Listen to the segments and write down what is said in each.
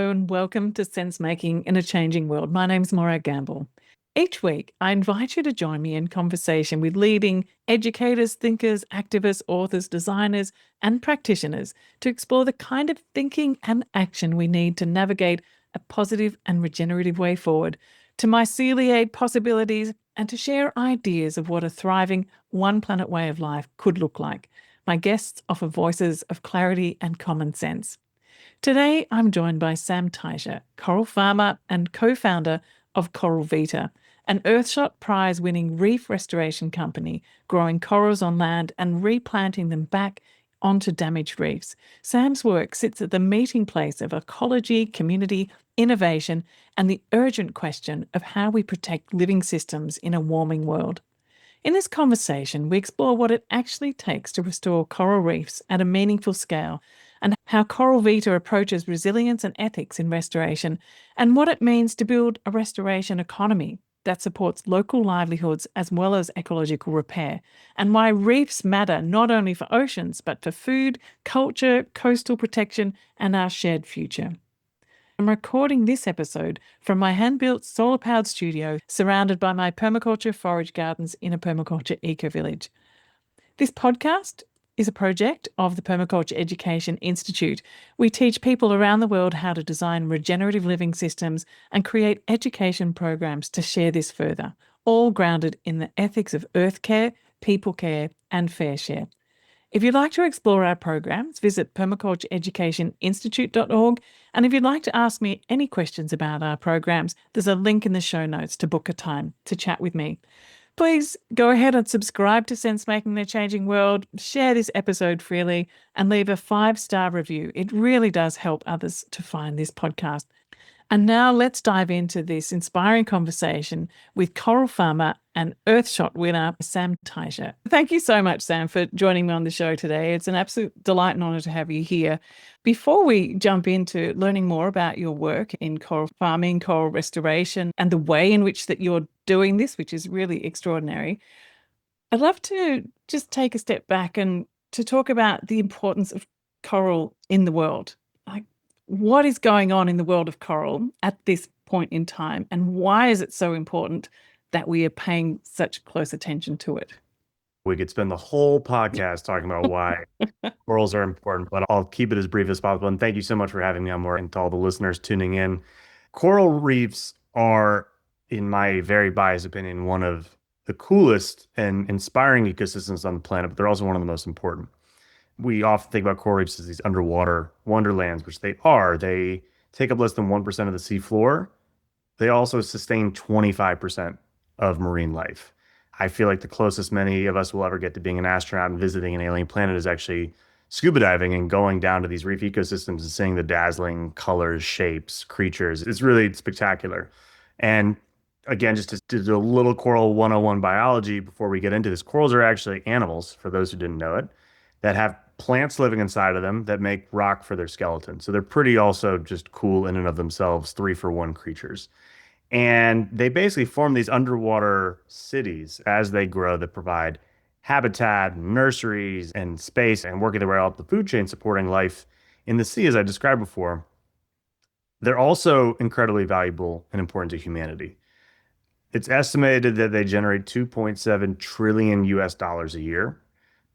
Hello and welcome to Sense-Making in a Changing World. My name's Morag Gamble. Each week, I invite you to join me in conversation with leading educators, thinkers, activists, authors, designers, and practitioners to explore the kind of thinking and action we need to navigate a positive and regenerative way forward, to myceliate possibilities, and to share ideas of what a thriving one planet way of life could look like. My guests offer voices of clarity and common sense. Today, I'm joined by Sam Teicher, coral farmer and co-founder of Coral Vita, an Earthshot Prize winning reef restoration company growing corals on land and replanting them back onto damaged reefs. Sam's work sits at the meeting place of ecology, community, innovation, and the urgent question of how we protect living systems in a warming world. In this conversation, we explore what it actually takes to restore coral reefs at a meaningful scale, and how Coral Vita approaches resilience and ethics in restoration, and what it means to build a restoration economy that supports local livelihoods as well as ecological repair, and why reefs matter not only for oceans, but for food, culture, coastal protection, and our shared future. I'm recording this episode from my hand-built solar-powered studio surrounded by my permaculture forage gardens in a permaculture eco-village. This podcast is a project of the Permaculture Education Institute. We teach people around the world how to design regenerative living systems and create education programs to share this further, all grounded in the ethics of earth care, people care, and fair share. If you'd like to explore our programs, visit permacultureeducationinstitute.org. And if you'd like to ask me any questions about our programs, there's a link in the show notes to book a time to chat with me. Please go ahead and subscribe to Sense-Making in a Changing World, share this episode freely, and leave a 5-star review. It really does help others to find this podcast. And now let's dive into this inspiring conversation with coral farmer and Earthshot winner, Sam Teicher. Thank you so much, Sam, for joining me on the show today. It's an absolute delight and honor to have you here. Before we jump into learning more about your work in coral farming, coral restoration, and the way in which that you're doing this, which is really extraordinary, I'd love to just take a step back and to talk about the importance of coral in the world. What is going on in the world of coral at this point in time, and why is it so important that we are paying such close attention to it? We could spend the whole podcast talking about why corals are important, but I'll keep it as brief as possible. And thank you so much for having me on board, and to all the listeners tuning in. Coral reefs are, in my very biased opinion, one of the coolest and inspiring ecosystems on the planet, but they're also one of the most important. We often think about coral reefs as these underwater wonderlands, which they are. They take up less than 1% of the sea floor. They also sustain 25% of marine life. I feel like the closest many of us will ever get to being an astronaut and visiting an alien planet is actually scuba diving and going down to these reef ecosystems and seeing the dazzling colors, shapes, creatures. It's really spectacular. And again, just to do a little coral 101 biology before we get into this, corals are actually animals, for those who didn't know it, that have plants living inside of them that make rock for their skeleton. So they're pretty also just cool in and of themselves, 3-for-1 creatures. And they basically form these underwater cities as they grow that provide habitat, nurseries, and space, and working their way up the food chain, supporting life in the sea, as I described before. They're also incredibly valuable and important to humanity. It's estimated that they generate 2.7 trillion US dollars a year.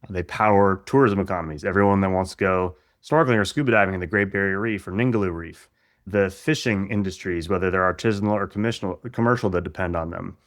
They power tourism economies. Everyone that wants to go snorkeling or scuba diving in the Great Barrier Reef or Ningaloo Reef. The fishing industries, whether they're artisanal or commercial, that depend on them.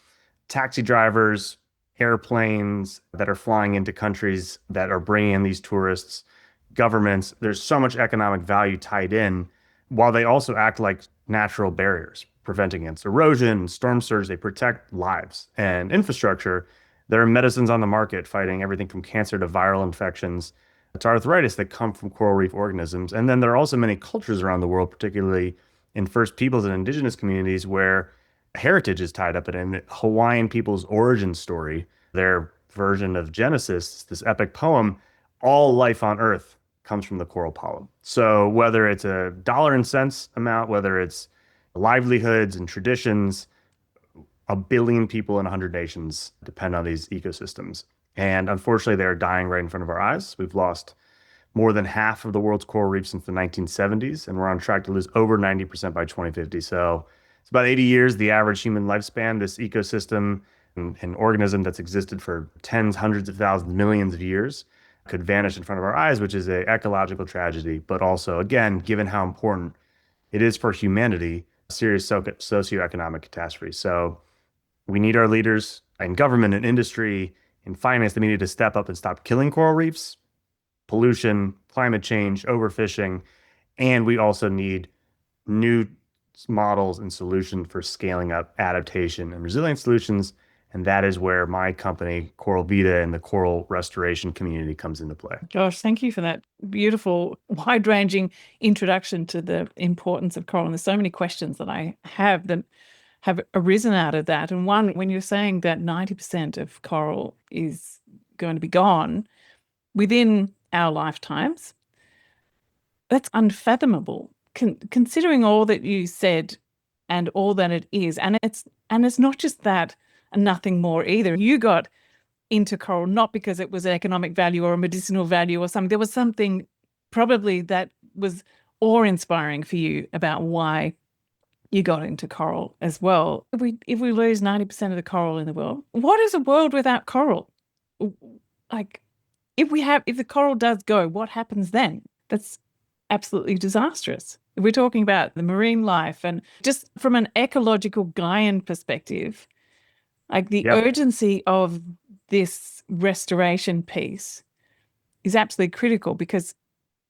Taxi drivers, airplanes that are flying into countries that are bringing in these tourists, governments. There's so much economic value tied in, while they also act like natural barriers, preventing against erosion and storm surge. They protect lives and infrastructure. There are medicines on the market fighting everything from cancer to viral infections to arthritis that come from coral reef organisms. And then there are also many cultures around the world, particularly in First Peoples and indigenous communities, where heritage is tied up in it. And Hawaiian people's origin story, their version of Genesis, this epic poem, all life on Earth comes from the coral polyp. So whether it's a dollar and cents amount, whether it's livelihoods and traditions, 1 billion people in 100 nations depend on these ecosystems. And unfortunately, they're dying right in front of our eyes. We've lost more than half of the world's coral reefs since the 1970s, and we're on track to lose over 90% by 2050. So it's about 80 years, the average human lifespan. This ecosystem and organism that's existed for tens, hundreds of thousands, millions of years could vanish in front of our eyes, which is an ecological tragedy. But also, again, given how important it is for humanity, a serious socioeconomic catastrophe. So we need our leaders in government and industry and finance. They need to step up and stop killing coral reefs, pollution, climate change, overfishing, and we also need new models and solutions for scaling up adaptation and resilient solutions. And that is where my company, Coral Vita, and the coral restoration community comes into play. Josh, thank you for that beautiful, wide-ranging introduction to the importance of coral. And there's so many questions that I have that have arisen out of that. And one, when you're saying that 90% of coral is going to be gone within our lifetimes, that's unfathomable, considering all that you said and all that it is. And it's not just that and nothing more either. You got into coral not because it was an economic value or a medicinal value or something. There was something probably that was awe-inspiring for you about why you got into coral as well. If we lose 90% of the coral in the world, what is a world without coral? Like, if the coral does go, what happens then? That's absolutely disastrous. We're talking about the marine life, and just from an ecological Gaian perspective, like the urgency of this restoration piece is absolutely critical, because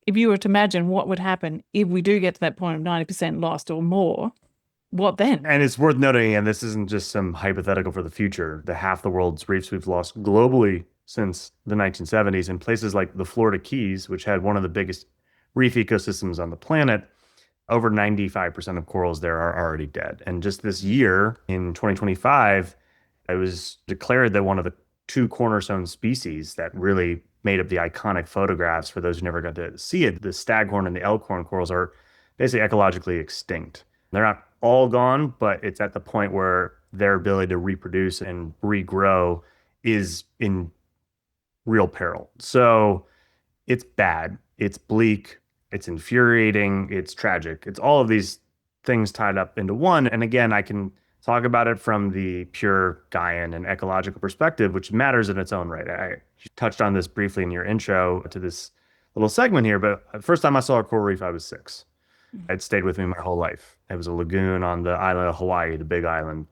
if you were to imagine what would happen if we do get to that point of 90% lost or more, what then? And it's worth noting, and this isn't just some hypothetical for the future, the half the world's reefs we've lost globally since the 1970s in places like the Florida Keys, which had one of the biggest reef ecosystems on the planet, over 95% of corals there are already dead. And just this year, in 2025, it was declared that one of the two cornerstone species that really made up the iconic photographs, for those who never got to see it, the staghorn and the elkhorn corals are basically ecologically extinct. They're not all gone, but it's at the point where their ability to reproduce and regrow is in real peril. So it's bad, it's bleak, it's infuriating, it's tragic. It's all of these things tied up into one. And again, I can talk about it from the pure Gaian and ecological perspective, which matters in its own right. You touched on this briefly in your intro to this little segment here, but the first time I saw a coral reef, I was 6. It stayed with me my whole life. It was a lagoon on the island of Hawaii, the big island.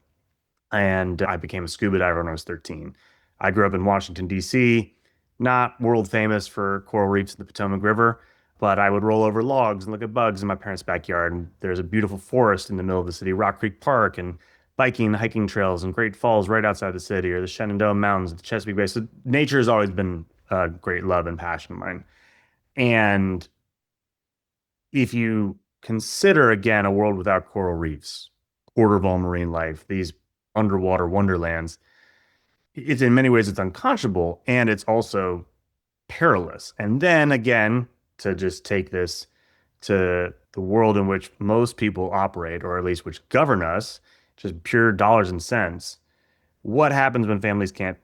And I became a scuba diver when I was 13. I grew up in Washington, D.C., not world famous for coral reefs in the Potomac River, but I would roll over logs and look at bugs in my parents' backyard. And there's a beautiful forest in the middle of the city, Rock Creek Park, and biking and hiking trails and Great Falls right outside the city, or the Shenandoah Mountains, the Chesapeake Bay. So nature has always been a great love and passion of mine. And if you consider, again, a world without coral reefs, quarter of all marine life, these underwater wonderlands, it's in many ways it's unconscionable, and it's also perilous. And then again, to just take this to the world in which most people operate, or at least which govern us, just pure dollars and cents. What happens when families can't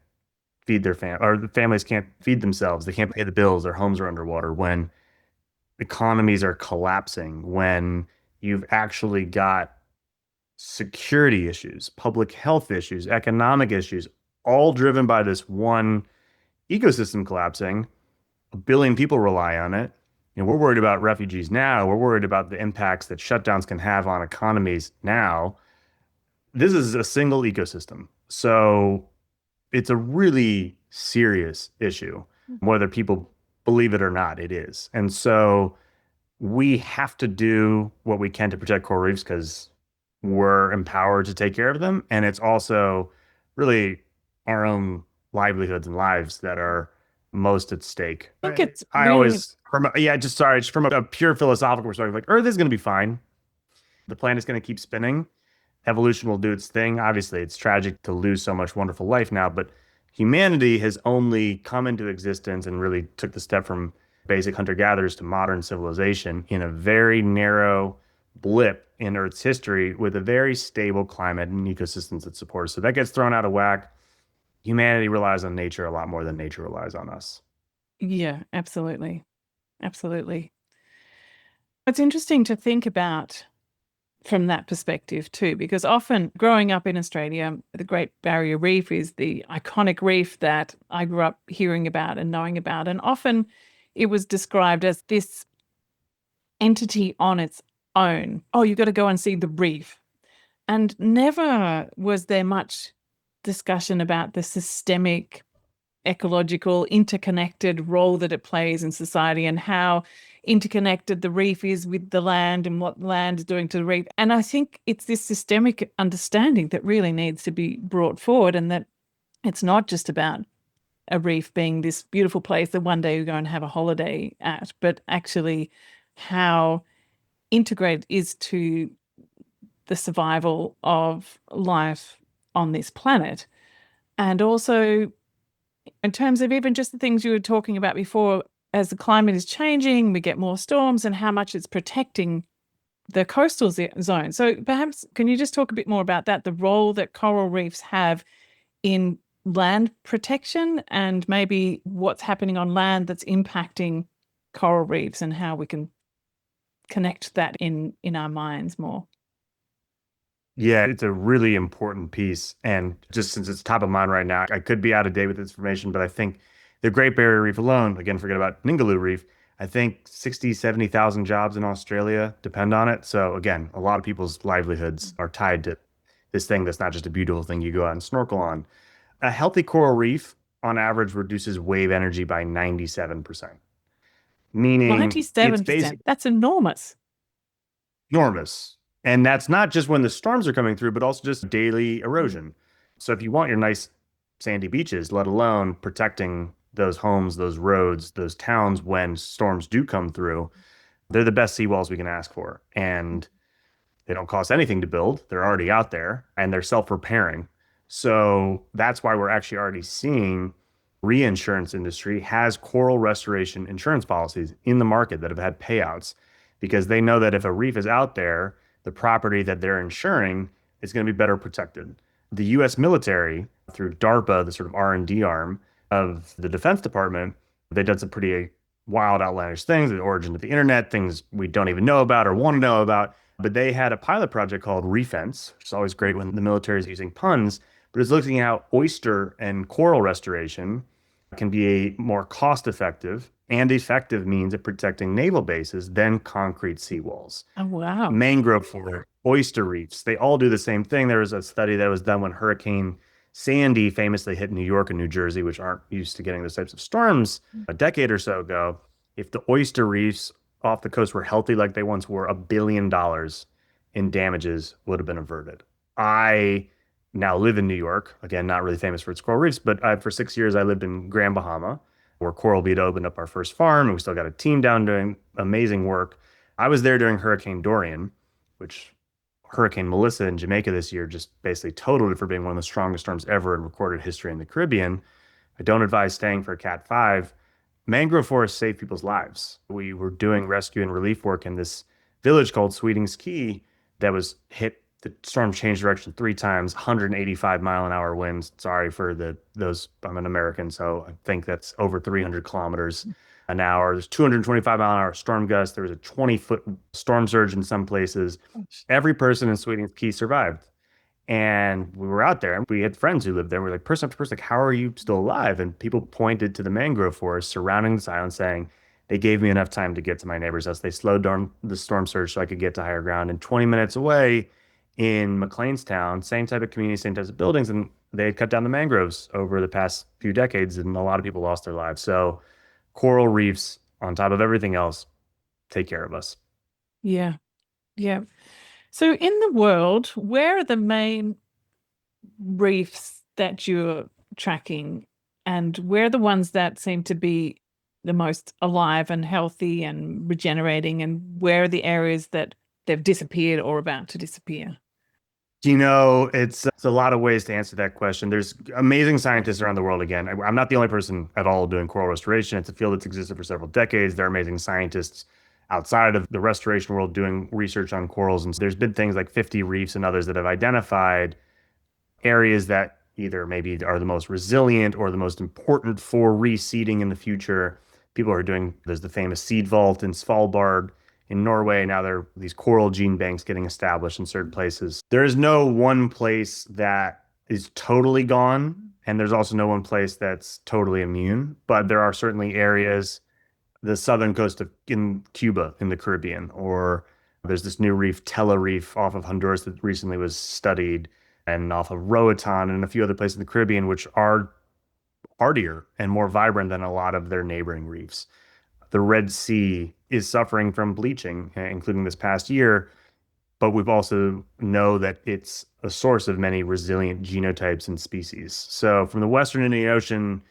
feed their or the families can't feed themselves? They can't pay the bills. Their homes are underwater. When economies are collapsing, when you've actually got security issues, public health issues, economic issues, all driven by this one ecosystem collapsing. 1 billion people rely on it. You know, we're worried about refugees now. We're worried about the impacts that shutdowns can have on economies now. This is a single ecosystem. So it's a really serious issue. Whether people believe it or not, it is. And so we have to do what we can to protect coral reefs because we're empowered to take care of them. And it's also really our own livelihoods and lives that are most at stake. I think it's I really always, just from a pure philosophical perspective, like Earth is going to be fine. The planet's going to keep spinning. Evolution will do its thing. Obviously, it's tragic to lose so much wonderful life now, but humanity has only come into existence and really took the step from basic hunter-gatherers to modern civilization in a very narrow blip in Earth's history with a very stable climate and ecosystems that support us. So that gets thrown out of whack. Humanity relies on nature a lot more than nature relies on us. Yeah, absolutely. Absolutely. It's interesting to think about from that perspective too, because often growing up in Australia, the Great Barrier Reef is the iconic reef that I grew up hearing about and knowing about. And often it was described as this entity on its own. Oh, you've got to go and see the reef. And never was there much discussion about the systemic, ecological, interconnected role that it plays in society and how interconnected the reef is with the land and what the land is doing to the reef. And I think it's this systemic understanding that really needs to be brought forward, and that it's not just about a reef being this beautiful place that one day you go and have a holiday at, but actually how integrated is to the survival of life on this planet. And also, in terms of even just the things you were talking about before, as the climate is changing, we get more storms and how much it's protecting the coastal zone. So perhaps can you just talk a bit more about that, the role that coral reefs have in land protection and maybe what's happening on land that's impacting coral reefs and how we can connect that in our minds more? Yeah, it's a really important piece. And just since it's top of mind right now, I could be out of date with this information, but I think the Great Barrier Reef alone, again, forget about Ningaloo Reef, I think 60, 70,000 jobs in Australia depend on it. So again, a lot of people's livelihoods are tied to this thing that's not just a beautiful thing you go out and snorkel on. A healthy coral reef, on average, reduces wave energy by 97%, meaning it's 97%. basically That's enormous. enormous. And that's not just when the storms are coming through, but also just daily Mm. erosion. So if you want your nice sandy beaches, let alone protecting those homes, those roads, those towns when storms do come through, they're the best seawalls we can ask for. And they don't cost anything to build. They're already out there and they're self-repairing. So that's why we're actually already seeing reinsurance industry has coral restoration insurance policies in the market that have had payouts because they know that if a reef is out there, the property that they're insuring is going to be better protected. The US military, through DARPA, the sort of R&D arm of the Defense Department, they did some pretty wild, outlandish things, the origin of the internet, things we don't even know about or want to know about. But they had a pilot project called Refence, which is always great when the military is using puns, but it's looking at how oyster and coral restoration can be a more cost-effective and effective means of protecting naval bases than concrete seawalls. Oh, wow. Mangrove for oyster reefs, they all do the same thing. There was a study that was done when Hurricane Sandy famously hit New York and New Jersey, which aren't used to getting those types of storms a decade or so ago. If the oyster reefs off the coast were healthy like they once were, $1 billion in damages would have been averted. I now live in New York, again, not really famous for its coral reefs, but for 6 years I lived in Grand Bahama, where Coral Vita opened up our first farm, and we still got a team down doing amazing work. I was there during Hurricane Dorian, which Hurricane Melissa in Jamaica this year just basically totaled it for being one of the strongest storms ever in recorded history in the Caribbean. I don't advise staying for a Cat 5. Mangrove forests save people's lives. We were doing rescue and relief work in this village called Sweetings Key that was hit. The storm changed direction 3 times, 185-mile-an-hour winds. Sorry for those. I'm an American, so I think that's over 300 kilometers an hour. There's 225-mile-an-hour storm gusts. There was a 20-foot storm surge in some places. Every person in Sweetings Key survived. And we were out there and we had friends who lived there. We're like, person after person, like, how are you still alive? And people pointed to the mangrove forest surrounding this island saying, they gave me enough time to get to my neighbor's house. They slowed down the storm surge so I could get to higher ground. And 20 minutes away in McLeanstown, same type of community, same types of buildings. And they had cut down the mangroves over the past few decades. And a lot of people lost their lives. So coral reefs, on top of everything else, take care of us. Yeah. Yeah. So in the world, where are the main reefs that you're tracking, and where are the ones that seem to be the most alive and healthy and regenerating, and where are the areas that they've disappeared or about to disappear? It's a lot of ways to answer that question. There's amazing scientists around the world. Again, I'm not the only person at all doing coral restoration. It's a field that's existed for several decades. There are amazing scientists outside of the restoration world doing research on corals. And there's been things like 50 reefs and others that have identified areas that either maybe are the most resilient or the most important for reseeding in the future. people are doing, there's the famous seed vault in Svalbard in Norway. Now there are these coral gene banks getting established in certain places. There is no one place that is totally gone, and there's also no one place that's totally immune. But there are certainly areas, the southern coast of in Cuba in the Caribbean, or there's this new reef, Tela Reef, off of Honduras that recently was studied, and off of Roatan and a few other places in the Caribbean, which are hardier and more vibrant than a lot of their neighboring reefs. The Red Sea is suffering from bleaching, including this past year, but we've also know that it's a source of many resilient genotypes and species. So from the Western Indian Ocean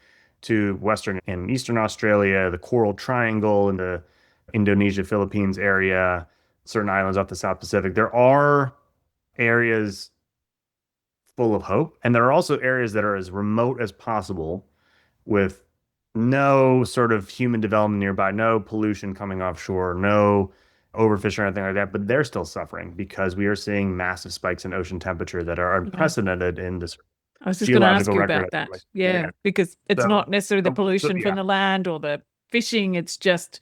to Western and Eastern Australia, the Coral Triangle in the Indonesia, Philippines area, certain islands off the South Pacific, there are areas full of hope. And there are also areas that are as remote as possible with no sort of human development nearby, no pollution coming offshore, no overfishing or anything like that, but they're still suffering because we are seeing massive spikes in ocean temperature that are Yeah. unprecedented in this I was just going to ask geological you record. about that. Yeah, because it's So, not necessarily the pollution yeah, from the land or the fishing, it's just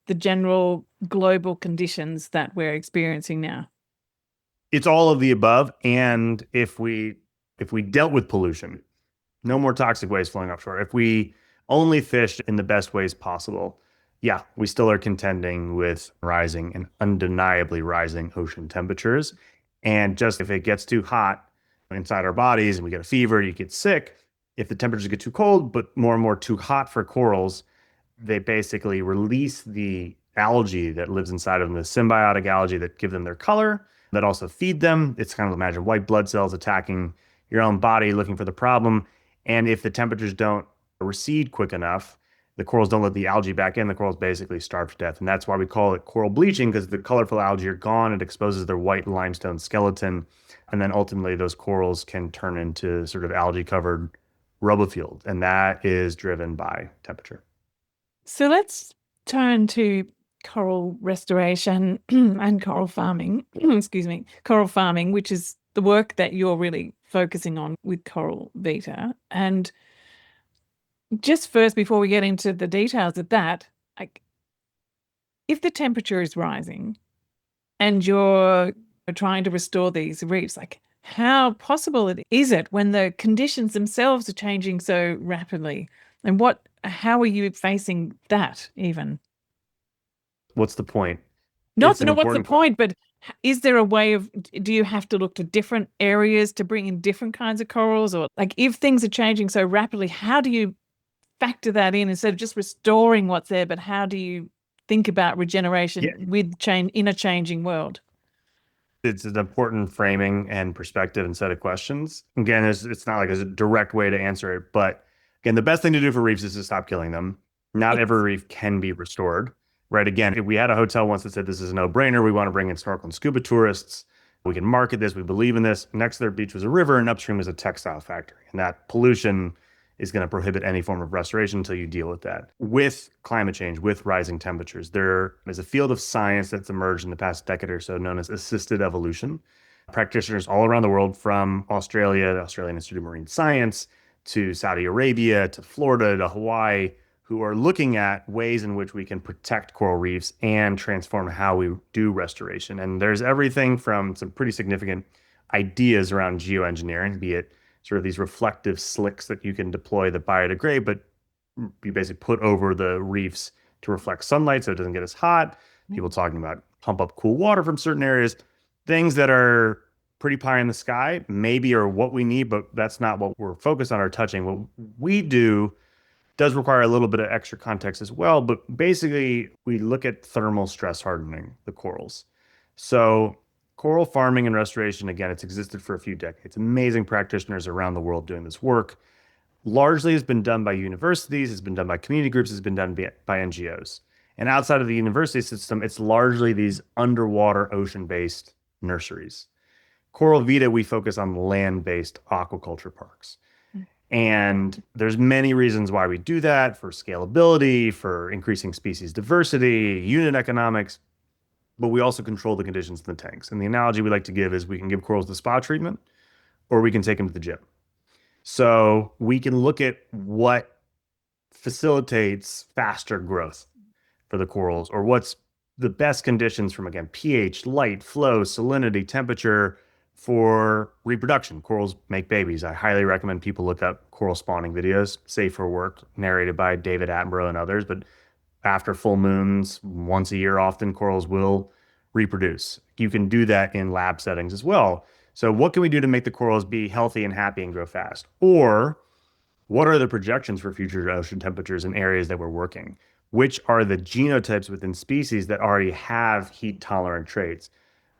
the general global conditions that we're experiencing now. it's all of the above. And if we dealt with pollution, no more toxic waste flowing offshore. If we only fished in the best ways possible, yeah, we still are contending with rising and undeniably rising ocean temperatures. And just if it gets too hot inside our bodies and we get a fever, you get sick. If the temperatures get too cold, but more and more too hot for corals, they basically release the algae that lives inside of them, the symbiotic algae that give them their color, that also feed them. It's kind of imagine white blood cells attacking your own body, looking for the problem. And if the temperatures don't recede quick enough, the corals don't let the algae back in, the corals basically starve to death. And that's why we call it coral bleaching, because the colorful algae are gone. It exposes their white limestone skeleton. And then ultimately those corals can turn into sort of algae covered rubble field. And that is driven by temperature. So let's turn to coral restoration and coral farming. Excuse me, coral farming, which is the work that you're really focusing on with Coral Vita. And just first, before we get into the details of that, like if the temperature is rising and you're trying to restore these reefs, like how possible is it when the conditions themselves are changing so rapidly? And how are you facing that even? What's the point? Not It's to an know what's the important question. point, but is there a way of, do you have to look to different areas to bring in different kinds of corals? Or like if things are changing so rapidly, how do you factor that in instead of just restoring what's there, but how do you think about regeneration Yeah, with change in a changing world? it's an important framing and perspective and set of questions. Again, it's not like there's a direct way to answer it, but again, the best thing to do for reefs is to stop killing them. Not every Yes. reef can be restored, right? Again, if we had a hotel once that said this is a no-brainer, we want to bring in snorkel and scuba tourists. We can market this. We believe in this. Next to their beach was a river, and upstream was a textile factory, and that pollution is going to prohibit any form of restoration until you deal with that. With climate change, with rising temperatures, there is a field of science that's emerged in the past decade or so known as assisted evolution. Practitioners all around the world, from Australia, the Australian Institute of Marine Science, to Saudi Arabia, to Florida, to Hawaii, who are looking at ways in which we can protect coral reefs and transform how we do restoration. And there's everything from some pretty significant ideas around geoengineering, be it sort of these reflective slicks that you can deploy that biodegrade, but you basically put over the reefs to reflect sunlight so it doesn't get as hot. People talking about pump up cool water from certain areas, things that are pretty pie in the sky, maybe are what we need, but that's not what we're focused on or touching. What we do does require a little bit of extra context as well, but basically we look at thermal stress hardening the corals. So coral farming and restoration, again, it's existed for a few decades. Amazing practitioners around the world doing this work. Largely has been done by universities, it's been done by community groups, it's been done by NGOs. And outside of the university system, it's largely these underwater ocean-based nurseries. Coral Vita, we focus on land-based aquaculture parks. And there's many reasons why we do that, for scalability, for increasing species diversity, unit economics, but we also control the conditions in the tanks. And the analogy we like to give is we can give corals the spa treatment or we can take them to the gym. So we can look at what facilitates faster growth for the corals, or what's the best conditions from, again, pH, light, flow, salinity, temperature for reproduction. Corals make babies. I highly recommend people look up coral spawning videos, safe for work, narrated by David Attenborough and others. But after full moons, once a year, often corals will reproduce. You can do that in lab settings as well. So what can we do to make the corals be healthy and happy and grow fast? Or what are the projections for future ocean temperatures in areas that we're working? Which are the genotypes within species that already have heat tolerant traits?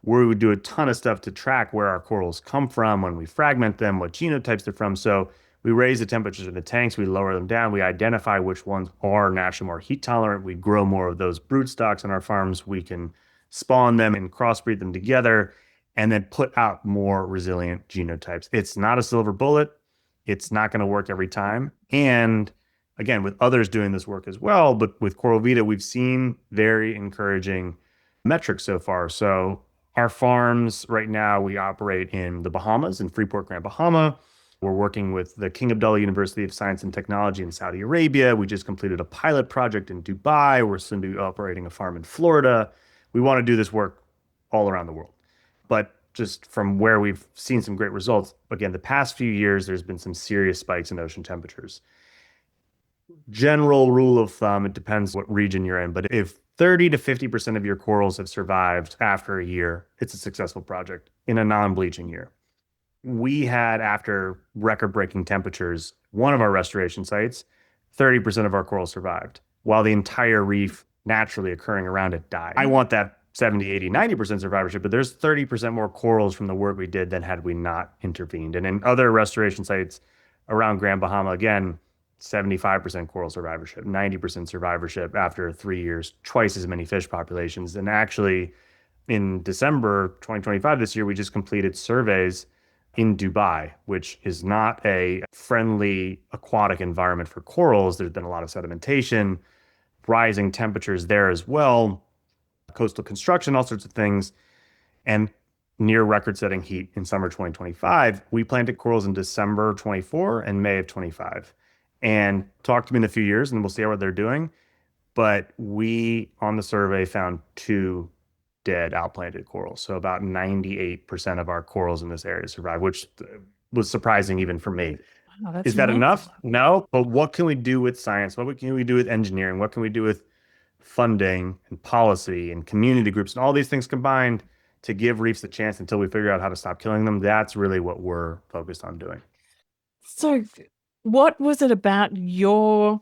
We would do a ton of stuff to track where our corals come from when we fragment them, what genotypes they're from. So we raise the temperatures of the tanks, we lower them down, we identify which ones are naturally more heat tolerant, we grow more of those brood stocks on our farms, we can spawn them and crossbreed them together, and then put out more resilient genotypes. It's not a silver bullet. It's not going to work every time. And again, with others doing this work as well, but with Coral Vita, we've seen very encouraging metrics so far. So our farms right now, we operate in the Bahamas, in Freeport, Grand Bahama. We're working with the King Abdullah University of Science and Technology in Saudi Arabia. We just completed a pilot project in Dubai. We're soon to be operating a farm in Florida. We want to do this work all around the world. But just from where we've seen some great results, again, the past few years, there's been some serious spikes in ocean temperatures. General rule of thumb, it depends what region you're in, but if 30 to 50% of your corals have survived after a year, it's a successful project in a non-bleaching year. We had, after record-breaking temperatures, one of our restoration sites, 30% of our corals survived, while the entire reef naturally occurring around it died. I want that 70, 80, 90% survivorship, but there's 30% more corals from the work we did than had we not intervened. And in other restoration sites around Grand Bahama, again, 75% coral survivorship, 90% survivorship after 3 years, twice as many fish populations. And actually, in December 2025, this year, we just completed surveys in Dubai, which is not a friendly aquatic environment for corals. There's been a lot of sedimentation, rising temperatures there as well, coastal construction, all sorts of things, and near record-setting heat in summer 2025. We planted corals in December 24 and May of 25. And talk to me in a few years, and we'll see how they're doing. But we, on the survey, found 2 dead outplanted corals. So about 98% of our corals in this area survived, which was surprising even for me. Wow, that's Is that amazing. enough? No. But what can we do with science? What can we do with engineering? What can we do with funding and policy and community groups and all these things combined to give reefs a chance until we figure out how to stop killing them? That's really what we're focused on doing. So, what was it about your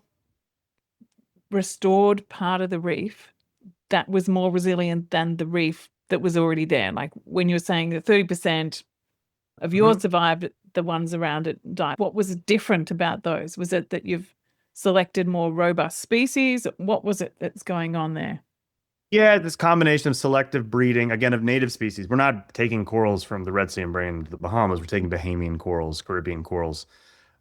restored part of the reef that was more resilient than the reef that was already there? Like when you were saying that 30% of yours survived, the ones around it died. What was different about those? Was it that you've selected more robust species? What was it that's going on there? Yeah, this combination of selective breeding, again, of native species. We're not taking corals from the Red Sea and bringing them to the Bahamas. We're taking Bahamian corals, Caribbean corals.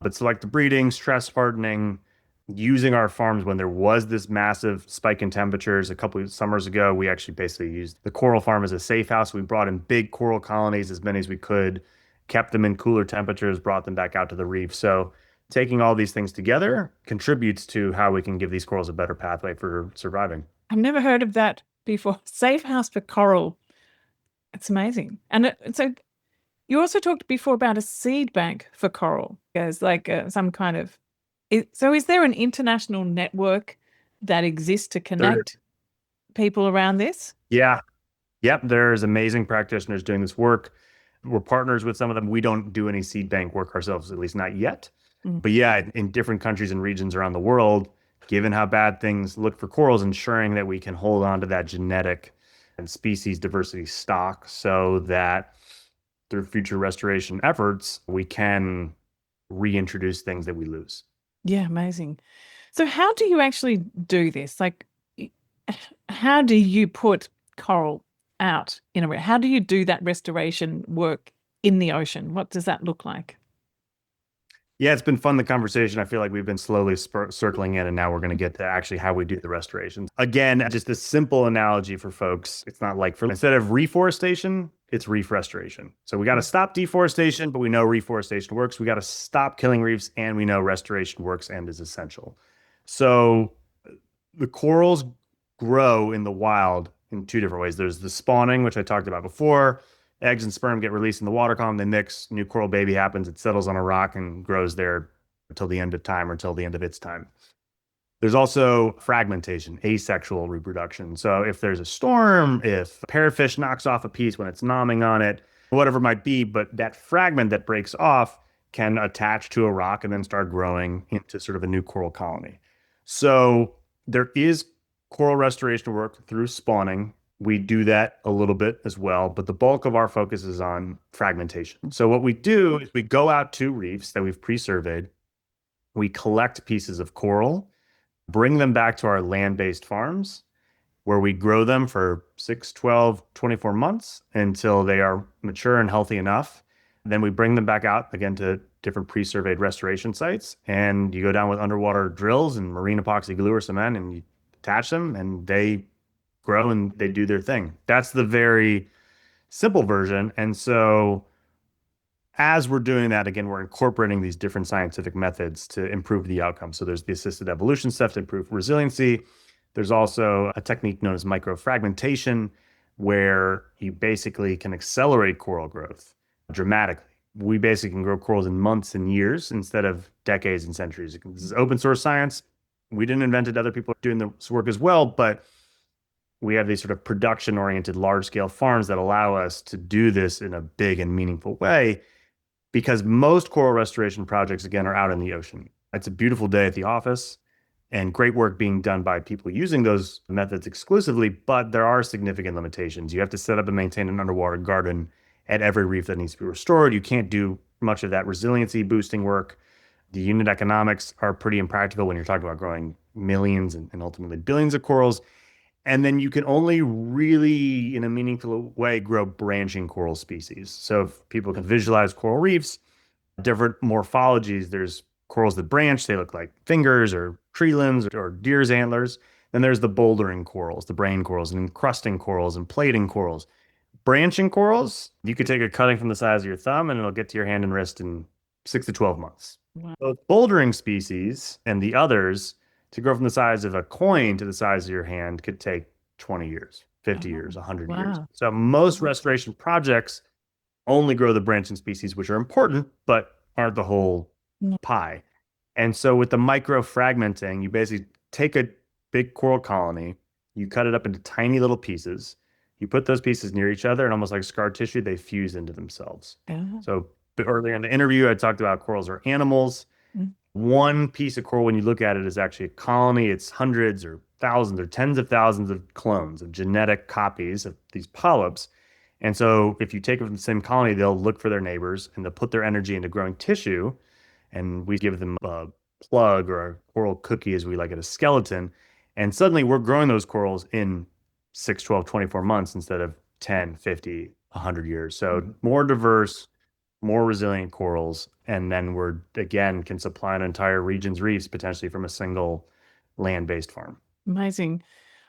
But selective breeding, stress hardening, using our farms when there was this massive spike in temperatures a couple of summers ago, we actually basically used the coral farm as a safe house. We brought in big coral colonies, as many as we could, kept them in cooler temperatures, brought them back out to the reef. So taking all these things together contributes to how we can give these corals a better pathway for surviving. I've never heard of that before. Safe house for coral. It's amazing. And so you also talked before about a seed bank for coral as like some kind of. So is there an international network that exists to connect people around this? Yeah. Yep. There's amazing practitioners doing this work. We're partners with some of them. We don't do any seed bank work ourselves, at least not yet. But yeah, in different countries and regions around the world, given how bad things look for corals, ensuring that we can hold on to that genetic and species diversity stock so that through future restoration efforts, we can reintroduce things that we lose. Yeah, amazing. So how do you actually do this? Like, how do you put coral out in a, how do you do that restoration work in the ocean? What does that look like? Yeah, it's been fun, the conversation. I feel like we've been slowly circling in, and now we're going to get to actually how we do the restorations. Again, just a simple analogy for folks. It's not like instead of reforestation, it's reef restoration. So we got to stop deforestation, but we know reforestation works. We got to stop killing reefs, and we know restoration works and is essential. So the corals grow in the wild in two different ways. There's the spawning, which I talked about before. Eggs and sperm get released in the water column. They mix. New coral baby happens. It settles on a rock and grows there until the end of time or until the end of its time. There's also fragmentation, asexual reproduction. So if there's a storm, if a parrotfish knocks off a piece when it's nomming on it, whatever it might be, but that fragment that breaks off can attach to a rock and then start growing into sort of a new coral colony. So there is coral restoration work through spawning. We do that a little bit as well, but the bulk of our focus is on fragmentation. So what we do is we go out to reefs that we've pre-surveyed, we collect pieces of coral, bring them back to our land-based farms where we grow them for 6, 12, 24 months until they are mature and healthy enough. Then we bring them back out again to different pre-surveyed restoration sites, and you go down with underwater drills and marine epoxy glue or cement and you attach them and they grow and they do their thing. That's the very simple version. And so as we're doing that, again, we're incorporating these different scientific methods to improve the outcome. So there's the assisted evolution stuff to improve resiliency. There's also a technique known as microfragmentation, where you basically can accelerate coral growth dramatically. We basically can grow corals in months and years instead of decades and centuries. This is open source science. We didn't invent it. Other people are doing this work as well, but we have these sort of production-oriented large-scale farms that allow us to do this in a big and meaningful way, because most coral restoration projects, again, are out in the ocean. It's a beautiful day at the office and great work being done by people using those methods exclusively, but there are significant limitations. You have to set up and maintain an underwater garden at every reef that needs to be restored. You can't do much of that resiliency boosting work. The unit economics are pretty impractical when you're talking about growing millions and ultimately billions of corals. And then you can only really, in a meaningful way, grow branching coral species. So if people can visualize coral reefs, different morphologies, there's corals that branch, they look like fingers or tree limbs or deer's antlers. Then there's the bouldering corals, the brain corals, and encrusting corals and plating corals. Branching corals, you could take a cutting from the size of your thumb and it'll get to your hand and wrist in 6 to 12 months. Wow. Both bouldering species and the others, to grow from the size of a coin to the size of your hand could take 20 years, 50 years, 100 years. Wow. So most restoration projects only grow the branching species, which are important, but aren't the whole pie. And so with the microfragmenting, you basically take a big coral colony, you cut it up into tiny little pieces, you put those pieces near each other, and almost like scar tissue, they fuse into themselves. So earlier in the interview, I talked about corals are animals. One piece of coral, when you look at it, is actually a colony. It's hundreds or thousands or tens of thousands of clones, of genetic copies of these polyps. And so if you take them from the same colony, they'll look for their neighbors and they'll put their energy into growing tissue. And we give them a plug or a coral cookie, as we like it, a skeleton. And suddenly we're growing those corals in 6, 12, 24 months instead of 10, 50, 100 years. So more diverse, more resilient corals, and then we're, again, can supply an entire region's reefs potentially from a single land-based farm. Amazing.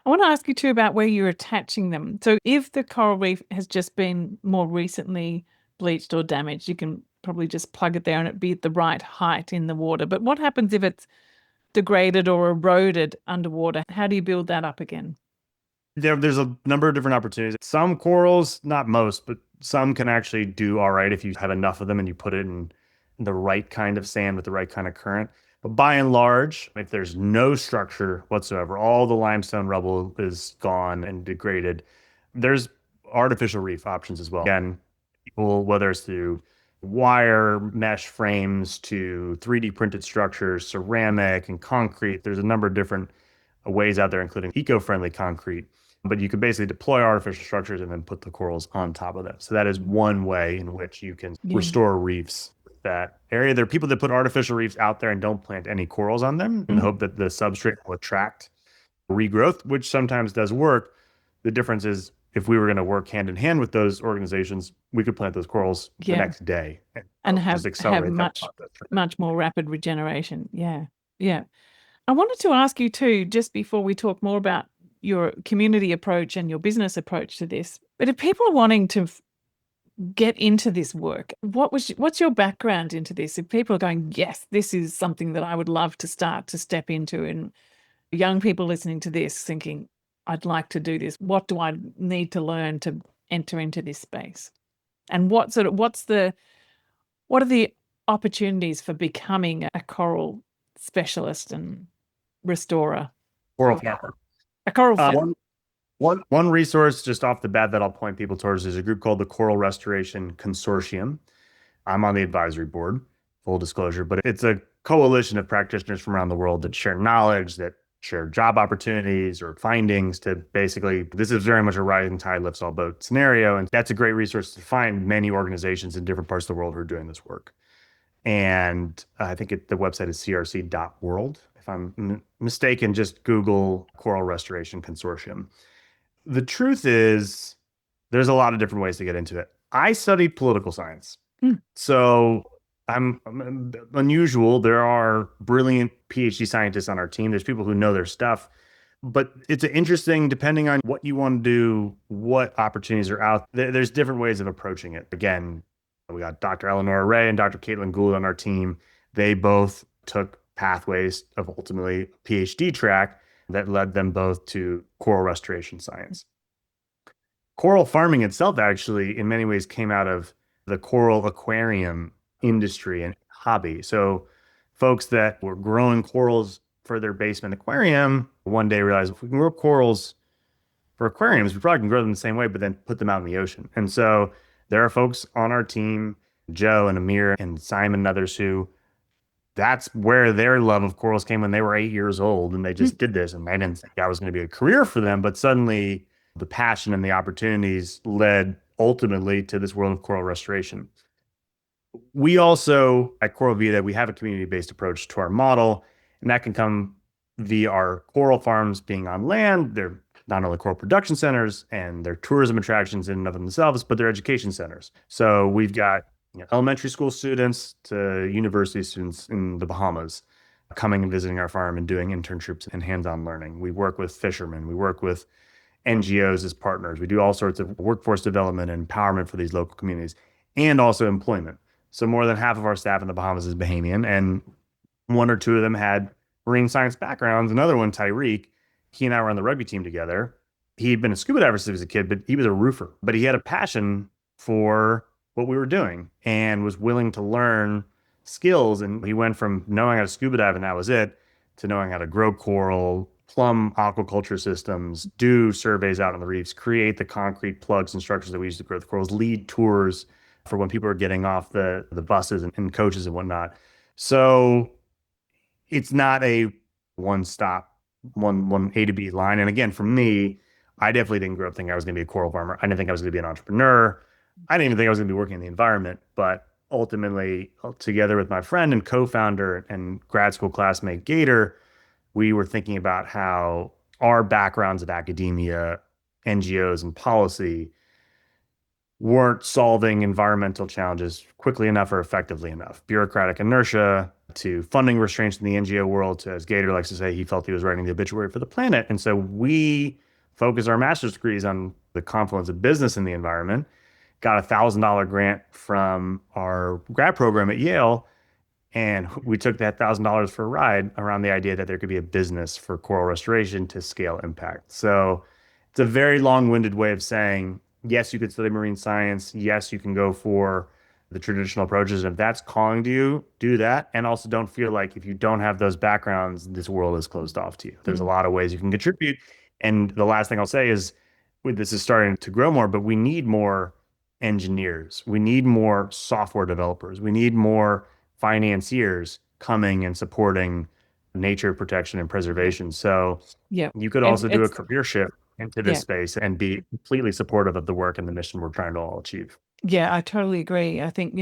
I want to ask you too about where you're attaching them. So if the coral reef has just been more recently bleached or damaged, you can probably just plug it there and it be at the right height in the water. But what happens if it's degraded or eroded underwater? How do you build that up again? There's a number of different opportunities. Some corals, not most, but some can actually do all right if you have enough of them and you put it in the right kind of sand with the right kind of current. But by and large, if there's no structure whatsoever, all the limestone rubble is gone and degraded, there's artificial reef options as well. Again, people, whether it's through wire mesh frames to 3D printed structures, ceramic and concrete, there's a number of different ways out there, including eco-friendly concrete. But you can basically deploy artificial structures and then put the corals on top of them. So that is one way in which you can restore reefs. That area, there are people that put artificial reefs out there and don't plant any corals on them in the hope that the substrate will attract regrowth, which sometimes does work. The difference is if we were going to work hand in hand with those organizations, we could plant those corals the next day and have much more rapid regeneration. Yeah. I wanted to ask you too, just before we talk more about your community approach and your business approach to this, but if people are wanting to get into this work? What's your background into this? If people are going, yes, this is something that I would love to start to step into, and young people listening to this thinking, I'd like to do this. What do I need to learn to enter into this space? And what are the opportunities for becoming a coral specialist and restorer? Coral farmer. A coral One resource just off the bat that I'll point people towards is a group called the Coral Restoration Consortium. I'm on the advisory board, full disclosure, but it's a coalition of practitioners from around the world that share knowledge, that share job opportunities or findings to basically, this is very much a rising tide lifts all boats scenario. And that's a great resource to find many organizations in different parts of the world who are doing this work. And I think the website is crc.world. If I'm mistaken, just Google Coral Restoration Consortium. The truth is, there's a lot of different ways to get into it. I studied political science. So I'm unusual. There are brilliant PhD scientists on our team. There's people who know their stuff. But it's interesting, depending on what you want to do, what opportunities are out there. There's different ways of approaching it. Again, we got Dr. Eleanor Ray and Dr. Caitlin Gould on our team. They both took pathways of ultimately PhD track that led them both to coral restoration science. Coral farming itself actually, in many ways, came out of the coral aquarium industry and hobby. So folks that were growing corals for their basement aquarium one day realized if we can grow corals for aquariums, we probably can grow them the same way, but then put them out in the ocean. And so there are folks on our team, Joe and Amir and Simon and others, who that's where their love of corals came when they were 8 years old, and they just did this. And I didn't think that was going to be a career for them, but suddenly the passion and the opportunities led ultimately to this world of coral restoration. We also, at Coral Vita, we have a community-based approach to our model, and that can come via our coral farms being on land. They're not only coral production centers and they're tourism attractions in and of themselves, but they're education centers. So we've got elementary school students to university students in the Bahamas coming and visiting our farm and doing internships and hands-on learning. We work with fishermen. We work with NGOs as partners. We do all sorts of workforce development and empowerment for these local communities, and also employment. So more than half of our staff in the Bahamas is Bahamian, and one or two of them had marine science backgrounds. Another one, Tyreek, he and I were on the rugby team together. He'd been a scuba diver since he was a kid, but he was a roofer. But he had a passion for what we were doing and was willing to learn skills. And he went from knowing how to scuba dive and that was it, to knowing how to grow coral, plumb aquaculture systems, do surveys out on the reefs, create the concrete plugs and structures that we use to grow the corals, lead tours for when people are getting off the buses and coaches and whatnot. So it's not a one A to B line. And again, for me, I definitely didn't grow up thinking I was going to be a coral farmer. I didn't think I was going to be an entrepreneur. I didn't even think I was going to be working in the environment. But ultimately, together with my friend and co-founder and grad school classmate Gator, we were thinking about how our backgrounds of academia, NGOs, and policy weren't solving environmental challenges quickly enough or effectively enough. Bureaucratic inertia to funding restraints in the NGO world, to, as Gator likes to say, he felt he was writing the obituary for the planet. And so we focused our master's degrees on the confluence of business and the environment, got a $1,000 grant from our grad program at Yale, and we took that $1,000 for a ride around the idea that there could be a business for coral restoration to scale impact. So it's a very long-winded way of saying, yes, you could study marine science. Yes, you can go for the traditional approaches. And if that's calling to you, do that. And also don't feel like if you don't have those backgrounds, this world is closed off to you. There's a lot of ways you can contribute. And the last thing I'll say is, this is starting to grow more, but we need more engineers. We need more software developers. We need more financiers coming and supporting nature protection and preservation. So you could also do a career shift into this space and be completely supportive of the work and the mission we're trying to all achieve. Yeah, I totally agree. I think,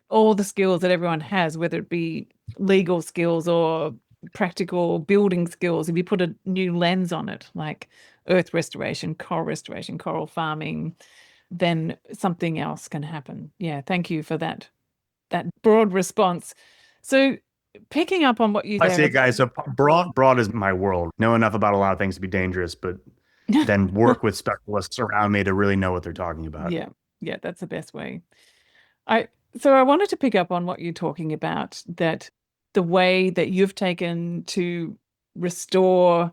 all the skills that everyone has, whether it be legal skills or practical building skills, if you put a new lens on it, like earth restoration, coral farming, then something else can happen. Yeah, thank you for that broad response. So picking up on what you said. I see it, guys. So broad is my world. Know enough about a lot of things to be dangerous, but then work with specialists around me to really know what they're talking about. Yeah. Yeah, that's the best way. I so I wanted to pick up on what you're talking about, that the way that you've taken to restore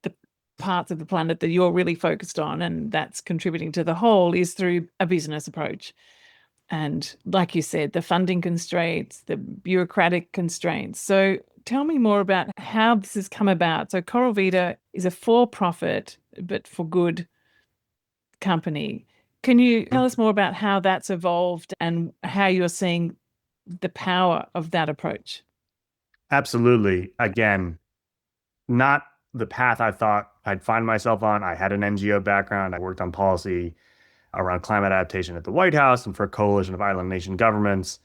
the parts of the planet that you're really focused on and that's contributing to the whole is through a business approach. And like you said, the funding constraints, the bureaucratic constraints. So tell me more about how this has come about. So Coral Vita is a for-profit, but for good company. Can you tell us more about how that's evolved and how you're seeing the power of that approach? Absolutely. Again, not the path I thought I'd find myself on. I had an NGO background. I worked on policy around climate adaptation at the White House and for a coalition of island nation governments,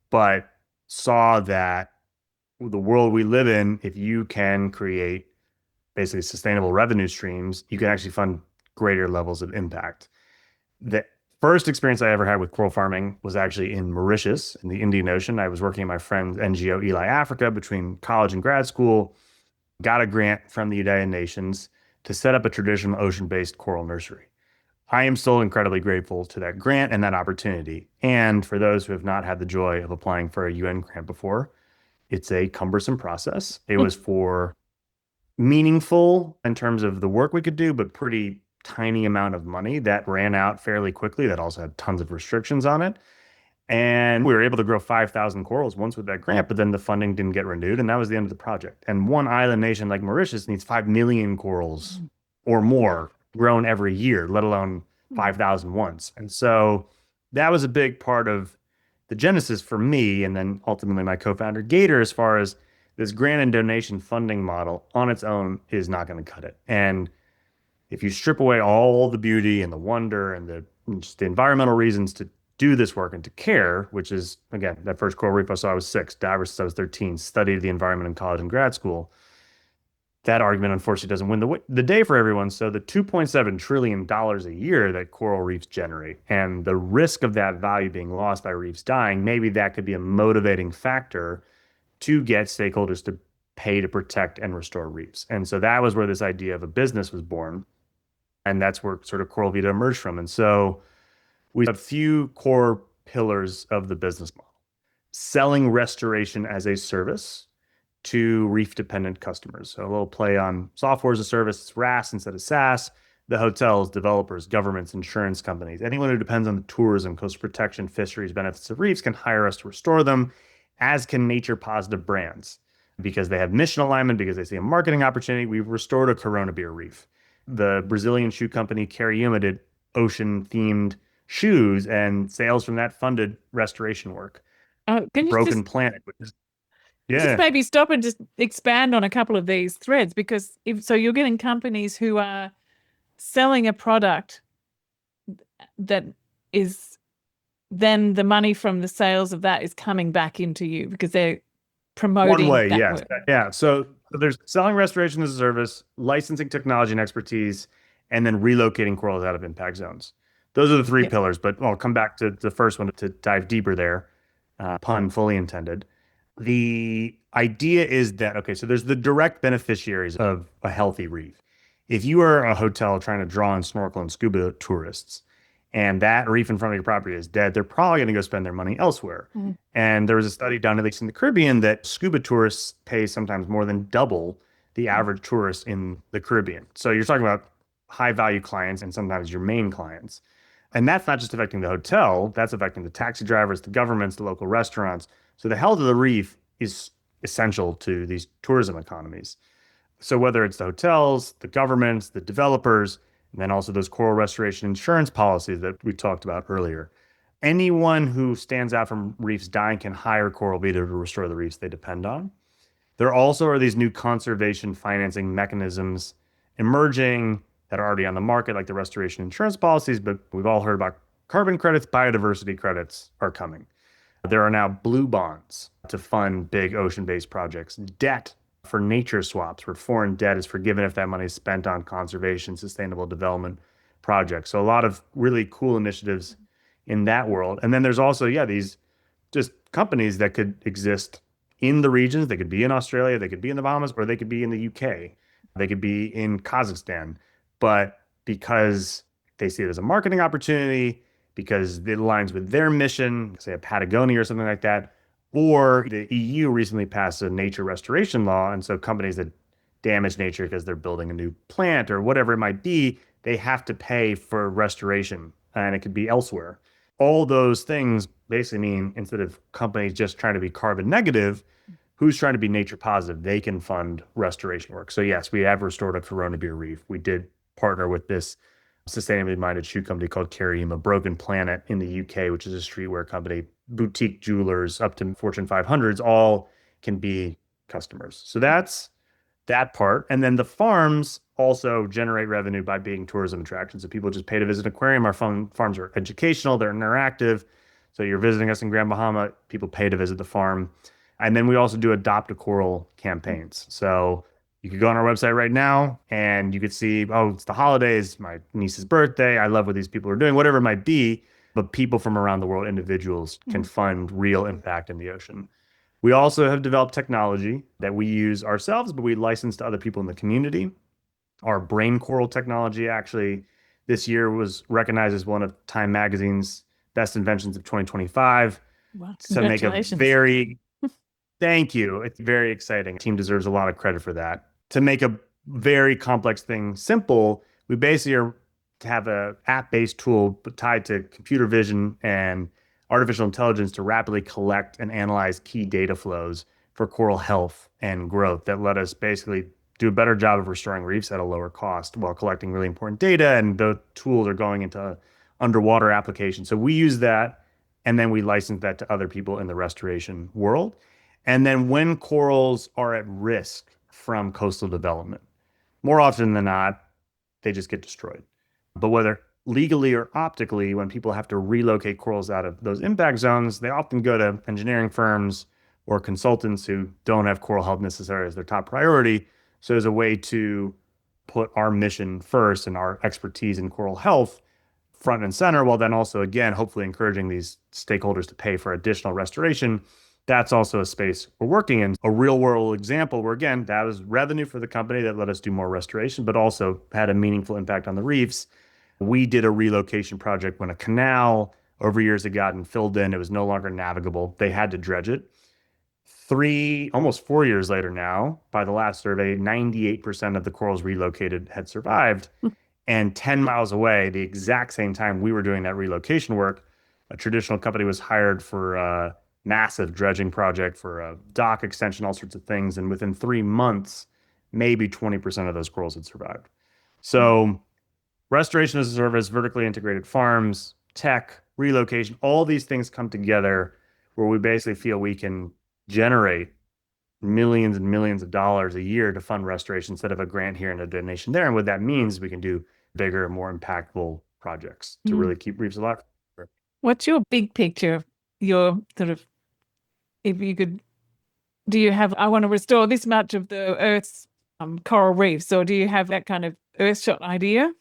but saw that the world we live in, if you can create basically sustainable revenue streams, you can actually fund greater levels of impact. The first experience I ever had with coral farming was actually in Mauritius in the Indian Ocean. I was working at my friend's NGO, Eli Africa, between college and grad school, got a grant from the United Nations to set up a traditional ocean-based coral nursery. I am still incredibly grateful to that grant and that opportunity. And for those who have not had the joy of applying for a UN grant before, it's a cumbersome process. It was for meaningful in terms of the work we could do, but pretty tiny amount of money that ran out fairly quickly. That also had tons of restrictions on it. And we were able to grow 5,000 corals once with that grant, but then the funding didn't get renewed, and that was the end of the project. And one island nation like Mauritius needs 5 million corals or more grown every year, let alone 5,000 once. And so that was a big part of the genesis for me, and then ultimately my co-founder Gator, as far as this grant and donation funding model on its own is not going to cut it. And if you strip away all the beauty and the wonder and just the environmental reasons to do this work and to care, which is, again, that first coral reef I saw, I was 6, dived since I was 13, studied the environment in college and grad school. That argument, unfortunately, doesn't win the day for everyone. So the $2.7 trillion a year that coral reefs generate and the risk of that value being lost by reefs dying, maybe that could be a motivating factor to get stakeholders to pay to protect and restore reefs. And so that was where this idea of a business was born. And that's where sort of Coral Vita emerged from. And so we have a few core pillars of the business model. Selling restoration as a service to reef-dependent customers. So a little play on software as a service, it's RaaS instead of SaaS. The hotels, developers, governments, insurance companies, anyone who depends on the tourism, coastal protection, fisheries, benefits of reefs can hire us to restore them, as can nature-positive brands because they have mission alignment, because they see a marketing opportunity. We've restored a Corona beer reef. The Brazilian shoe company Cariúma did ocean-themed shoes, and sales from that funded restoration work. Can you Broken Planet, which is just yeah, maybe stop and just expand on a couple of these threads? Because if so, you're getting companies who are selling a product that is then the money from the sales of that is coming back into you because they're one promoting way, that yes. work. Yeah. So there's selling restoration as a service, licensing technology and expertise, and then relocating corals out of impact zones. Those are the three Yeah. pillars, but I'll come back to the first one to dive deeper there. Pun fully intended. The idea is that, okay, so there's the direct beneficiaries of a healthy reef. If you are a hotel trying to draw in snorkel and scuba tourists, and that reef in front of your property is dead, they're probably going to go spend their money elsewhere. Mm. And there was a study done, at least in the Caribbean, that scuba tourists pay sometimes more than double the average tourist in the Caribbean. So you're talking about high value clients and sometimes your main clients. And that's not just affecting the hotel, that's affecting the taxi drivers, the governments, the local restaurants. So the health of the reef is essential to these tourism economies. So whether it's the hotels, the governments, the developers, and then also those coral restoration insurance policies that we talked about earlier, anyone who stands out from reefs dying can hire Coral Vita to restore the reefs they depend on. There also are these new conservation financing mechanisms emerging that are already on the market, like the restoration insurance policies, but we've all heard about carbon credits, biodiversity credits are coming. There are now blue bonds to fund big ocean-based projects, debt for nature swaps, where foreign debt is forgiven if that money is spent on conservation, sustainable development projects. So a lot of really cool initiatives in that world. And then there's also, yeah, these just companies that could exist in the regions. They could be in Australia, they could be in the Bahamas, or they could be in the UK. They could be in Kazakhstan. But because they see it as a marketing opportunity, because it aligns with their mission, say a Patagonia or something like that. Or the EU recently passed a nature restoration law. And so companies that damage nature because they're building a new plant or whatever it might be, they have to pay for restoration, and it could be elsewhere. All those things basically mean instead of companies just trying to be carbon negative, who's trying to be nature positive, they can fund restoration work. So yes, we have restored a Corona Beer Reef. We did partner with this sustainably minded shoe company called Kareem, a Broken Planet in the UK, which is a streetwear company. Boutique jewelers up to Fortune 500s all can be customers. So that's that part. And then the farms also generate revenue by being tourism attractions. So people just pay to visit an aquarium. Our farms are educational, they're interactive. So you're visiting us in Grand Bahama, people pay to visit the farm. And then we also do adopt a coral campaigns. So you could go on our website right now and you could see, oh, it's the holidays, my niece's birthday. I love what these people are doing, whatever it might be. But people from around the world, individuals, can fund real impact in the ocean. We also have developed technology that we use ourselves, but we license to other people in the community. Our brain coral technology actually this year was recognized as one of Time Magazine's best inventions of 2025. Wow. To make a Congratulations. very, thank you. It's very exciting. The team deserves a lot of credit for that. To make a very complex thing simple, we basically are to have a app-based tool tied to computer vision and artificial intelligence to rapidly collect and analyze key data flows for coral health and growth that let us basically do a better job of restoring reefs at a lower cost while collecting really important data. And the tools are going into underwater applications. So we use that, and then we license that to other people in the restoration world. And then when corals are at risk from coastal development, more often than not, they just get destroyed. But whether legally or optically, when people have to relocate corals out of those impact zones, they often go to engineering firms or consultants who don't have coral health necessarily as their top priority. So as a way to put our mission first and our expertise in coral health front and center, while then also, again, hopefully encouraging these stakeholders to pay for additional restoration, that's also a space we're working in. A real world example where, again, that was revenue for the company that let us do more restoration, but also had a meaningful impact on the reefs. We did a relocation project when a canal over years had gotten filled in. It was no longer navigable. They had to dredge it. Almost 4 years later now, by the last survey, 98% of the corals relocated had survived. And 10 miles away, the exact same time we were doing that relocation work, a traditional company was hired for a massive dredging project for a dock extension, all sorts of things. And within 3 months, maybe 20% of those corals had survived. So restoration as a service, vertically integrated farms, tech, relocation, all these things come together where we basically feel we can generate millions and millions of dollars a year to fund restoration instead of a grant here and a donation there. And what that means, we can do bigger, more impactful projects to really keep reefs alive. What's your big picture? Your sort of, if you could, do you have, I want to restore this much of the Earth's coral reefs, or do you have that kind of Earthshot idea?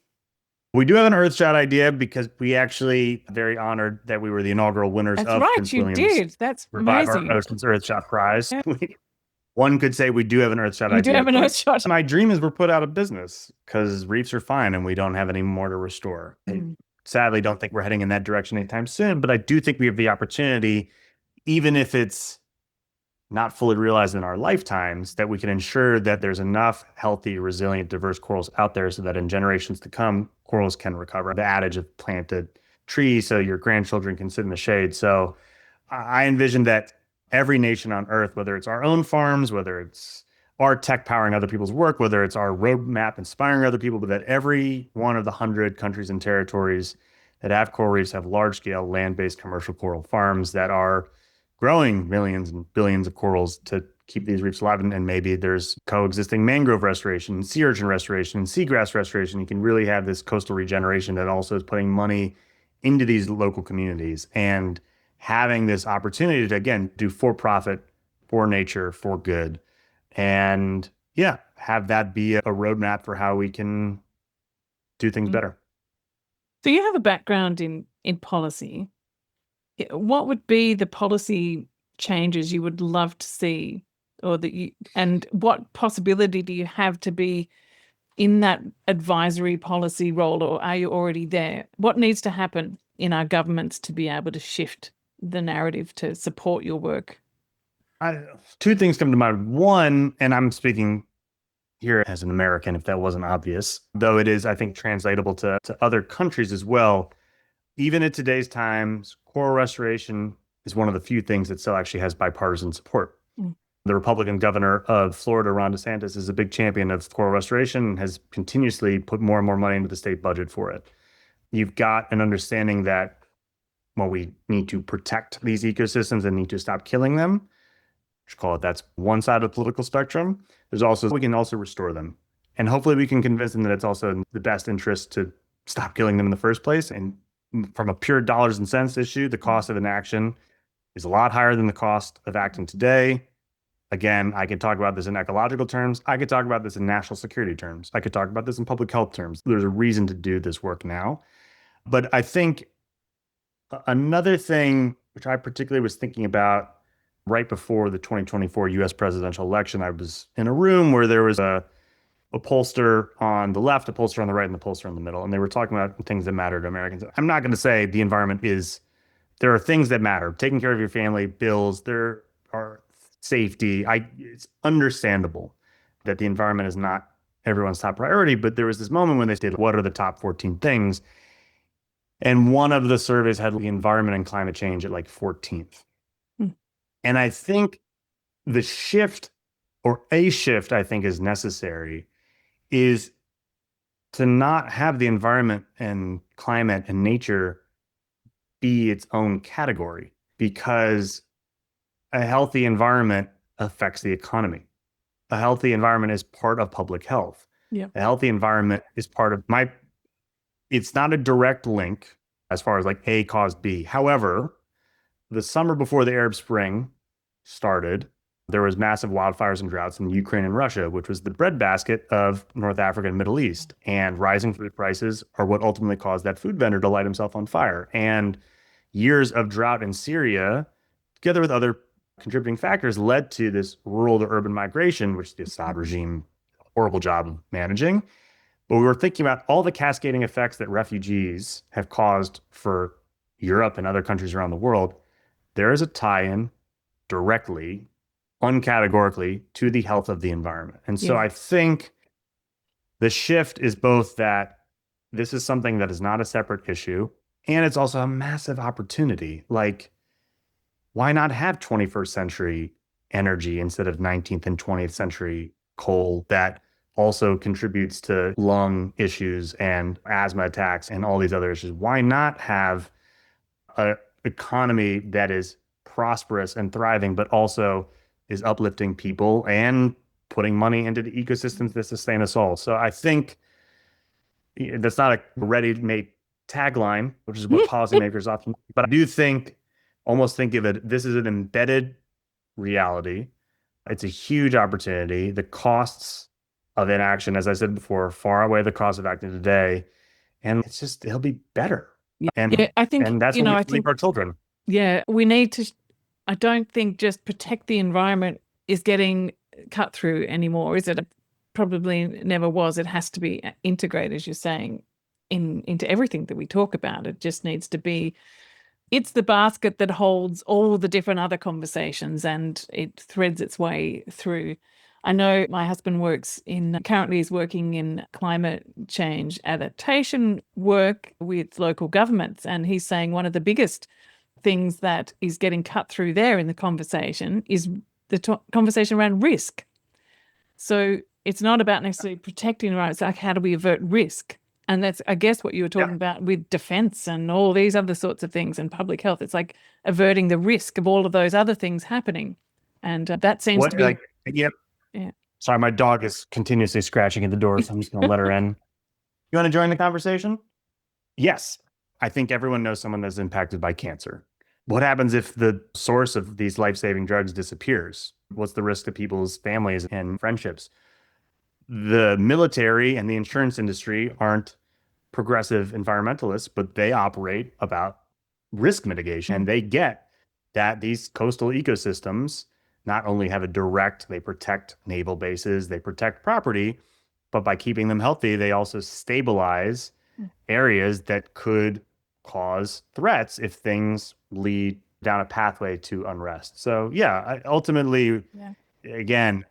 We do have an Earthshot idea because we actually very honored that we were the inaugural winners That's of right, Prince you William's did. That's Revive amazing. Our Oceans Earthshot Prize. Yeah. One could say we do have an Earthshot idea. You do have an Earthshot. My dream is we're put out of business because reefs are fine and we don't have any more to restore. I sadly don't think we're heading in that direction anytime soon, but I do think we have the opportunity, even if it's not fully realized in our lifetimes, that we can ensure that there's enough healthy, resilient, diverse corals out there so that in generations to come, corals can recover. The adage of plant a tree so your grandchildren can sit in the shade. So I envision that every nation on Earth, whether it's our own farms, whether it's our tech powering other people's work, whether it's our roadmap inspiring other people, but that every one of the 100 countries and territories that have coral reefs have large-scale land-based commercial coral farms that are growing millions and billions of corals to keep these reefs alive. And maybe there's coexisting mangrove restoration, sea urchin restoration, seagrass restoration. You can really have this coastal regeneration that also is putting money into these local communities and having this opportunity to, again, do for profit, for nature, for good. And yeah, have that be a roadmap for how we can do things better. So you have a background in policy. What would be the policy changes you would love to see, or and what possibility do you have to be in that advisory policy role, or are you already there? What needs to happen in our governments to be able to shift the narrative to support your work? Two things come to mind. One, and I'm speaking here as an American, if that wasn't obvious, though it is, I think, translatable to other countries as well. Even in today's times, coral restoration is one of the few things that still actually has bipartisan support. Mm. The Republican governor of Florida, Ron DeSantis, is a big champion of coral restoration and has continuously put more and more money into the state budget for it. You've got an understanding that, well, we need to protect these ecosystems and need to stop killing them. Call it, that's one side of the political spectrum. There's also, we can also restore them. And hopefully we can convince them that it's also in the best interest to stop killing them in the first place. And from a pure dollars and cents issue, the cost of inaction is a lot higher than the cost of acting today. Again, I could talk about this in ecological terms. I could talk about this in national security terms. I could talk about this in public health terms. There's a reason to do this work now. But I think another thing, which I particularly was thinking about right before the 2024 US presidential election, I was in a room where there was a pollster on the left, a pollster on the right, and the pollster in the middle. And they were talking about things that matter to Americans. I'm not going to say the environment there are things that matter. Taking care of your family, bills, there are safety. It's understandable that the environment is not everyone's top priority, but there was this moment when they said, what are the top 14 things? And one of the surveys had the environment and climate change at like 14th. And I think the shift, or a shift I think is necessary, is to not have the environment and climate and nature be its own category, because a healthy environment affects the economy. A healthy environment is part of public health. Yeah. A healthy environment is part of it's not a direct link as far as like A caused B. However, the summer before the Arab Spring started, there was massive wildfires and droughts in Ukraine and Russia, which was the breadbasket of North Africa and Middle East. And rising food prices are what ultimately caused that food vendor to light himself on fire. And years of drought in Syria, together with other contributing factors, led to this rural to urban migration, which the Assad regime did a horrible job of managing. But we were thinking about all the cascading effects that refugees have caused for Europe and other countries around the world. There is a tie-in directly, uncategorically, to the health of the environment. And so I think the shift is both that this is something that is not a separate issue, and it's also a massive opportunity. Like, why not have 21st century energy instead of 19th and 20th century coal that also contributes to lung issues and asthma attacks and all these other issues? Why not have an economy that is prosperous and thriving, but also is uplifting people and putting money into the ecosystems that sustain us all? So I think that's not a ready-made tagline, which is what policymakers often, but I do almost think of it, this is an embedded reality. It's a huge opportunity. The costs of inaction, as I said before, far outweigh the cost of acting today. And it'll be better. And I think, and that's what we leave our children. Yeah, we need to, I don't think just protect the environment is getting cut through anymore, is it? Probably never was. It has to be integrated, as you're saying, into everything that we talk about. It just needs to be, it's the basket that holds all the different other conversations, and it threads its way through. I know my husband currently is working in climate change adaptation work with local governments. And he's saying one of the biggest things that is getting cut through there in the conversation is the conversation around risk. So it's not about necessarily protecting the environment. It's like, how do we avert risk? And that's, I guess, what you were talking about with defense and all these other sorts of things and public health. It's like averting the risk of all of those other things happening. And that seems to be... Yeah. Sorry, my dog is continuously scratching at the door, so I'm just going to let her in. You want to join the conversation? Yes. I think everyone knows someone that's impacted by cancer. What happens if the source of these life-saving drugs disappears? What's the risk to people's families and friendships? The military and the insurance industry aren't progressive environmentalists, but they operate about risk mitigation. And they get that these coastal ecosystems not only have they protect naval bases, they protect property, but by keeping them healthy, they also stabilize areas that could cause threats if things lead down a pathway to unrest. So yeah, ultimately, Yeah. again,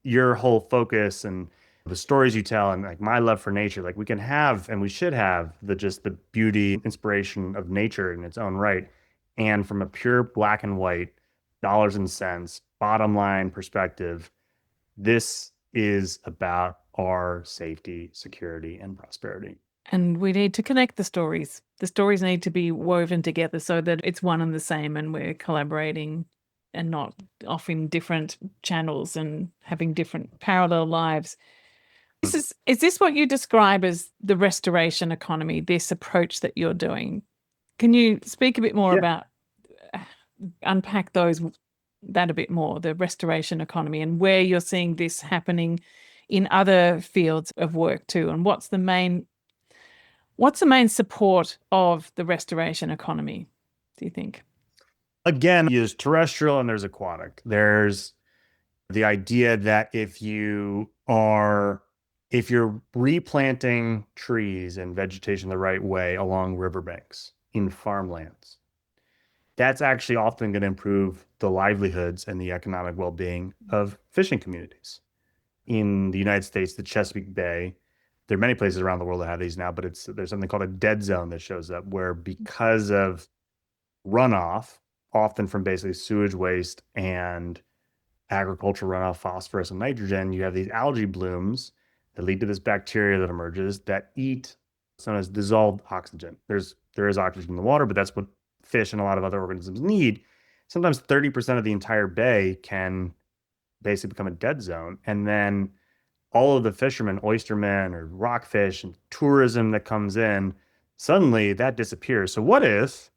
your whole focus and the stories you tell and like my love for nature, like we can have and we should have the beauty, inspiration of nature in its own right. And from a pure black and white, dollars and cents, bottom line perspective, this is about our safety, security, and prosperity. And we need to connect the stories. The stories need to be woven together so that it's one and the same and we're collaborating and not off in different channels and having different parallel lives. Is this what you describe as the restoration economy, this approach that you're doing? Can you speak a bit more Yeah. about unpack that a bit more, the restoration economy and where you're seeing this happening in other fields of work too, and what's the main support of the restoration economy, do you think? Again, there's terrestrial and there's aquatic. There's the idea that if you're replanting trees and vegetation the right way along riverbanks in farmlands, that's actually often going to improve the livelihoods and the economic well-being of fishing communities. In the United States, the Chesapeake Bay, there are many places around the world that have these now, but there's something called a dead zone that shows up where because of runoff, often from basically sewage waste and agricultural runoff, phosphorus and nitrogen, you have these algae blooms that lead to this bacteria that emerges that eat sometimes dissolved oxygen. There is oxygen in the water, but that's what fish and a lot of other organisms need. Sometimes 30% of the entire bay can basically become a dead zone. And then all of the fishermen, oystermen or rockfish and tourism that comes in, suddenly that disappears. So what if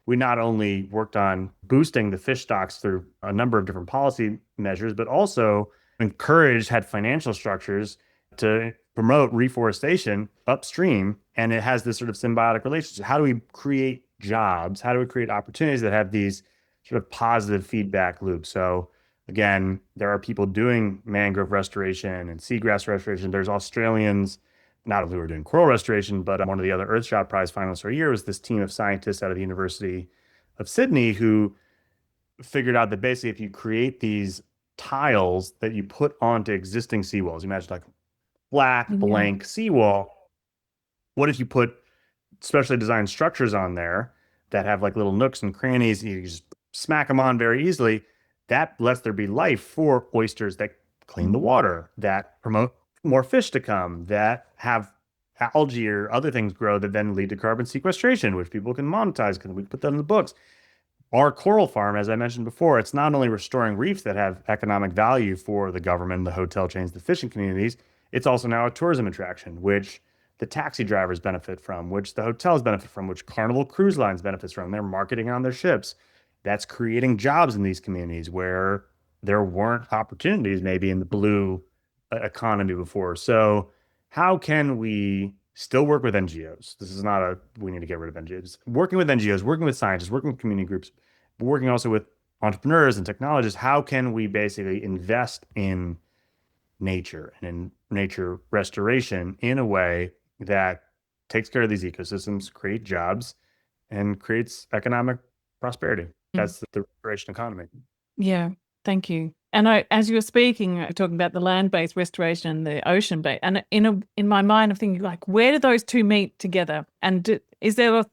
we not only worked on boosting the fish stocks through a number of different policy measures, but also had financial structures to promote reforestation upstream. And it has this sort of symbiotic relationship. How do we create jobs? How do we create opportunities that have these sort of positive feedback loops? So again, there are people doing mangrove restoration and seagrass restoration. There's Australians, not only who are doing coral restoration, but one of the other Earthshot Prize finalists for a year was this team of scientists out of the University of Sydney who figured out that basically if you create these tiles that you put onto existing seawalls, imagine like a flat, blank seawall. What if you put specially designed structures on there that have like little nooks and crannies, you just smack them on very easily? That lets there be life for oysters that clean the water, that promote more fish to come, that have algae or other things grow that then lead to carbon sequestration, which people can monetize because we put that in the books. Our coral farm, as I mentioned before, it's not only restoring reefs that have economic value for the government, the hotel chains, the fishing communities, it's also now a tourism attraction, which the taxi drivers benefit from, which the hotels benefit from, which Carnival Cruise Lines benefits from. They're marketing on their ships. That's creating jobs in these communities where there weren't opportunities maybe in the blue economy before. So how can we still work with NGOs? This is not we need to get rid of NGOs. Working with NGOs, working with scientists, working with community groups, but working also with entrepreneurs and technologists. How can we basically invest in nature and in nature restoration in a way that takes care of these ecosystems, create jobs, and creates economic prosperity? That's the restoration economy. Yeah, thank you. And as you were speaking, talking about the land-based restoration and the ocean-based, and in my mind, I'm thinking like, where do those two meet together? And is the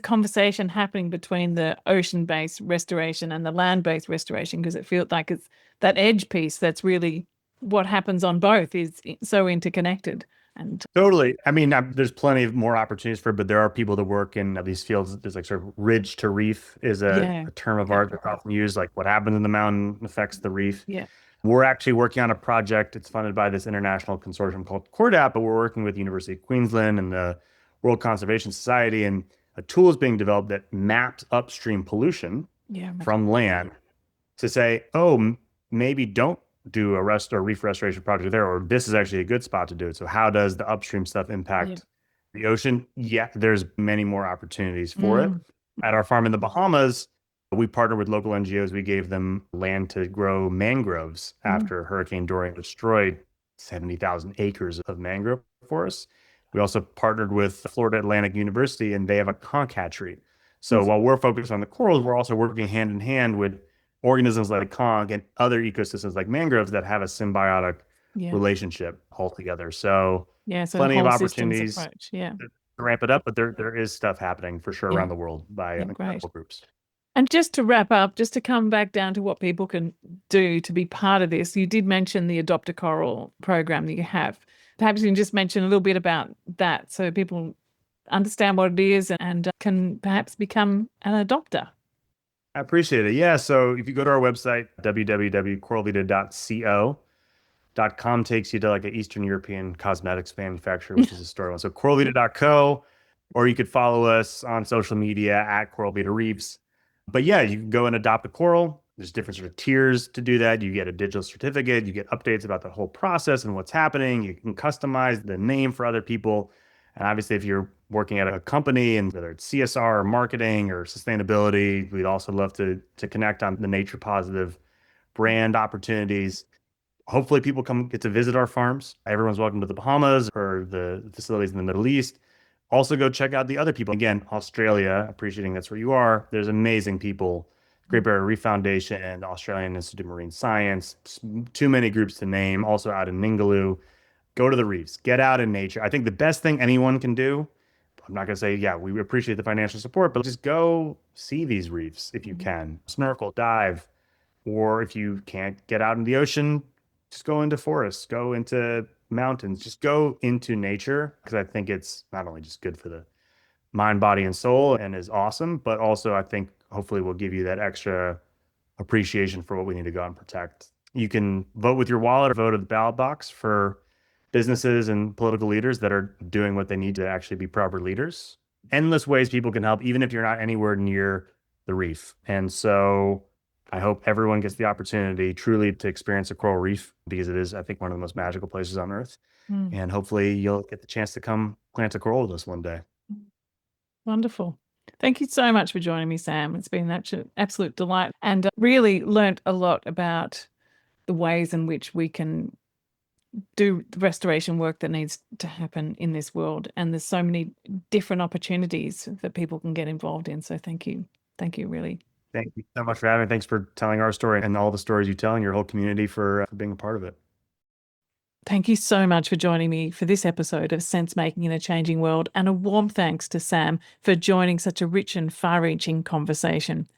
conversation happening between the ocean-based restoration and the land-based restoration? Because it feels like it's that edge piece that's really what happens on both is so interconnected. And totally. I mean, there's plenty of more opportunities but there are people that work in these fields. There's like sort of ridge to reef is a term of art that's often used. Like what happens in the mountain affects the reef. Yeah. We're actually working on a project. It's funded by this international consortium called CORDAP, but we're working with the University of Queensland and the World Conservation Society. And a tool is being developed that maps upstream pollution from land to say, oh, maybe don't do a reef restoration project there, or this is actually a good spot to do it. So how does the upstream stuff impact the ocean? Yeah, there's many more opportunities for it. At our farm in the Bahamas, we partnered with local NGOs. We gave them land to grow mangroves after Hurricane Dorian destroyed 70,000 acres of mangrove forests. We also partnered with Florida Atlantic University, and they have a conch hatchery. So while we're focused on the corals, we're also working hand in hand with organisms like conch and other ecosystems like mangroves that have a symbiotic relationship altogether. So So plenty of whole systems opportunities approach. to ramp it up, but there is stuff happening for sure around the world by incredible groups. And just to wrap up, just to come back down to what people can do to be part of this, you did mention the Adopt a Coral program that you have. Perhaps you can just mention a little bit about that so people understand what it is and can perhaps become an adopter. I appreciate it. Yeah. So if you go to our website, www.coralvita.co.com takes you to like an Eastern European cosmetics manufacturer, which is a story one. So coralvita.co, or you could follow us on social media at Coral Vita Reefs. But yeah, you can go and adopt a coral. There's different sort of tiers to do that. You get a digital certificate, you get updates about the whole process and what's happening. You can customize the name for other people. And obviously, if you're working at a company, and whether it's CSR or marketing or sustainability, we'd also love to connect on the nature positive brand opportunities. Hopefully people get to visit our farms. Everyone's welcome to the Bahamas or the facilities in the Middle East. Also go check out the other people. Again, Australia, appreciating that's where you are. There's amazing people. Great Barrier Reef Foundation and Australian Institute of Marine Science. Too many groups to name. Also out in Ningaloo. Go to the reefs. Get out in nature. I think the best thing anyone can do, I'm not going to say, yeah, we appreciate the financial support, but just go see these reefs if you can. Snorkel, dive, or if you can't get out in the ocean, just go into forests, go into mountains, just go into nature, because I think it's not only just good for the mind, body, and soul and is awesome, but also I think hopefully will give you that extra appreciation for what we need to go out and protect. You can vote with your wallet or vote at the ballot box for businesses and political leaders that are doing what they need to actually be proper leaders. Endless ways people can help, even if you're not anywhere near the reef. And so I hope everyone gets the opportunity truly to experience a coral reef, because it is, I think, one of the most magical places on earth. And hopefully you'll get the chance to come plant a coral with us one day. Wonderful. Thank you so much for joining me, Sam. It's been an absolute delight, and really learnt a lot about the ways in which we can do the restoration work that needs to happen in this world. And there's so many different opportunities that people can get involved in. So thank you. Thank you, really. Thank you so much for having me. Thanks for telling our story and all the stories you tell and your whole community for being a part of it. Thank you so much for joining me for this episode of Sense-Making in a Changing World, and a warm thanks to Sam for joining such a rich and far-reaching conversation.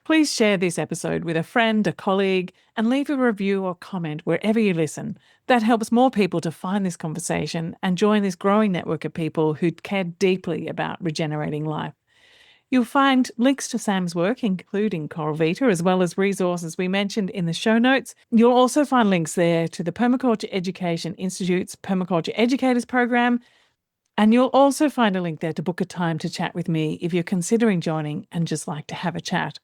Please share this episode with a friend, a colleague, and leave a review or comment wherever you listen. That helps more people to find this conversation and join this growing network of people who care deeply about regenerating life. You'll find links to Sam's work, including Coral Vita, as well as resources we mentioned in the show notes. You'll also find links there to the Permaculture Education Institute's Permaculture Educators Program, and you'll also find a link there to book a time to chat with me if you're considering joining and just like to have a chat.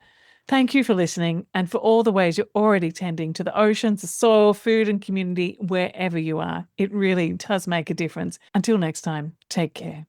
Thank you for listening and for all the ways you're already tending to the oceans, the soil, food and community wherever you are. It really does make a difference. Until next time, take care.